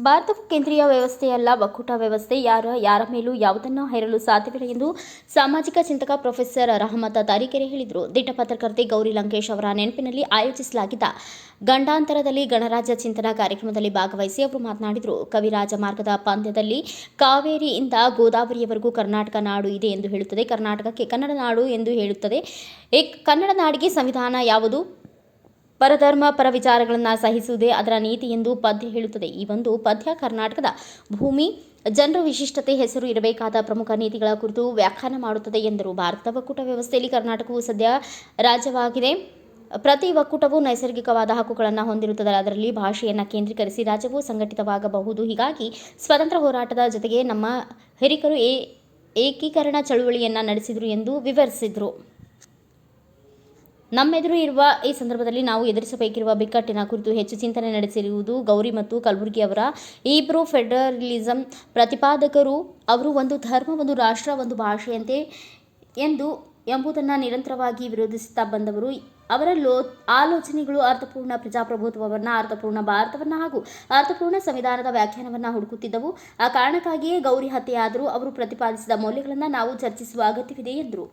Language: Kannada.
ಭಾರತವು ಕೇಂದ್ರೀಯ ವ್ಯವಸ್ಥೆಯಲ್ಲ, ಒಕ್ಕೂಟ ವ್ಯವಸ್ಥೆ. ಯಾರ ಮೇಲೂ ಯಾವುದನ್ನು ಹೇರಲು ಸಾಧ್ಯವಿಲ್ಲ ಎಂದು ಸಾಮಾಜಿಕ ಚಿಂತಕ ಪ್ರೊಫೆಸರ್ ರಹಮತ್ ತರೀಕೆರೆ ಹೇಳಿದರು. ದಿಟ್ಟ ಪತ್ರಕರ್ತೆ ಗೌರಿ ಲಂಕೇಶ್ ಅವರ ನೆನಪಿನಲ್ಲಿ ಆಯೋಜಿಸಲಾಗಿದ್ದ ಗಂಡಾಂತರದಲ್ಲಿ ಗಣರಾಜ್ಯ ಚಿಂತನಾ ಕಾರ್ಯಕ್ರಮದಲ್ಲಿ ಭಾಗವಹಿಸಿ ಅವರು ಮಾತನಾಡಿದರು. ಕವಿರಾಜ ಮಾರ್ಗದ ಪಂದ್ಯದಲ್ಲಿ ಕಾವೇರಿಯಿಂದ ಗೋದಾವರಿಯವರೆಗೂ ಕರ್ನಾಟಕ ನಾಡು ಇದೆ ಎಂದು ಹೇಳುತ್ತದೆ. ಕರ್ನಾಟಕಕ್ಕೆ ಕನ್ನಡ ನಾಡು ಎಂದು ಹೇಳುತ್ತದೆ. ಕನ್ನಡ ನಾಡಿಗೆ ಸಂವಿಧಾನ ಯಾವುದು? ಪರಧರ್ಮ, ಪರ ವಿಚಾರಗಳನ್ನು ಸಹಿಸುವುದೇ ಅದರ ನೀತಿ ಎಂದು ಪದ್ಯ ಹೇಳುತ್ತದೆ. ಈ ಒಂದು ಪದ್ಯ ಕರ್ನಾಟಕದ ಭೂಮಿ, ಜನರ ವಿಶಿಷ್ಟತೆ, ಹೆಸರು, ಇರಬೇಕಾದ ಪ್ರಮುಖ ನೀತಿಗಳ ಕುರಿತು ವ್ಯಾಖ್ಯಾನ ಮಾಡುತ್ತದೆ ಎಂದರು. ಭಾರತದ ಒಕ್ಕೂಟ ವ್ಯವಸ್ಥೆಯಲ್ಲಿ ಕರ್ನಾಟಕವು ಸದ್ಯ ರಾಜ್ಯವಾಗಿದೆ. ಪ್ರತಿ ಒಕ್ಕೂಟವು ನೈಸರ್ಗಿಕವಾದ ಹಕ್ಕುಗಳನ್ನು ಹೊಂದಿರುತ್ತದೆ. ಅದರಲ್ಲಿ ಭಾಷೆಯನ್ನು ಕೇಂದ್ರೀಕರಿಸಿ ರಾಜ್ಯವು ಸಂಘಟಿತವಾಗಬಹುದು. ಹೀಗಾಗಿ ಸ್ವಾತಂತ್ರ್ಯ ಹೋರಾಟದ ಜೊತೆಗೆ ನಮ್ಮ ಹಿರಿಕರು ಏಕೀಕರಣ ಚಳುವಳಿಯನ್ನು ನಡೆಸಿದರು ಎಂದು ವಿವರಿಸಿದರು. ನಮ್ಮೆದುರು ಇರುವ ಈ ಸಂದರ್ಭದಲ್ಲಿ ನಾವು ಎದುರಿಸಬೇಕಿರುವ ಬಿಕ್ಕಟ್ಟಿನ ಕುರಿತು ಹೆಚ್ಚು ಚಿಂತನೆ ನಡೆಸಿರುವುದು ಗೌರಿ ಮತ್ತು ಕಲಬುರ್ಗಿ ಅವರ ಈ ಇಬ್ಬರು ಫೆಡರಲಿಸಂ ಪ್ರತಿಪಾದಕರು. ಅವರು ಒಂದು ಧರ್ಮ, ಒಂದು ರಾಷ್ಟ್ರ, ಒಂದು ಭಾಷೆಯಂತೆ ಎಂಬುದನ್ನು ನಿರಂತರವಾಗಿ ವಿರೋಧಿಸುತ್ತಾ ಬಂದವರು. ಅವರ ಆಲೋಚನೆಗಳು ಅರ್ಥಪೂರ್ಣ ಪ್ರಜಾಪ್ರಭುತ್ವವನ್ನು, ಅರ್ಥಪೂರ್ಣ ಭಾರತವನ್ನು ಹಾಗೂ ಅರ್ಥಪೂರ್ಣ ಸಂವಿಧಾನದ ವ್ಯಾಖ್ಯಾನವನ್ನು ಹುಡುಕುತ್ತಿದ್ದವು. ಆ ಕಾರಣಕ್ಕಾಗಿಯೇ ಗೌರಿ ಹತ್ಯೆಯಾದರೂ ಅವರು ಪ್ರತಿಪಾದಿಸಿದ ಮೌಲ್ಯಗಳನ್ನು ನಾವು ಚರ್ಚಿಸುವ ಅಗತ್ಯವಿದೆ ಎಂದರು.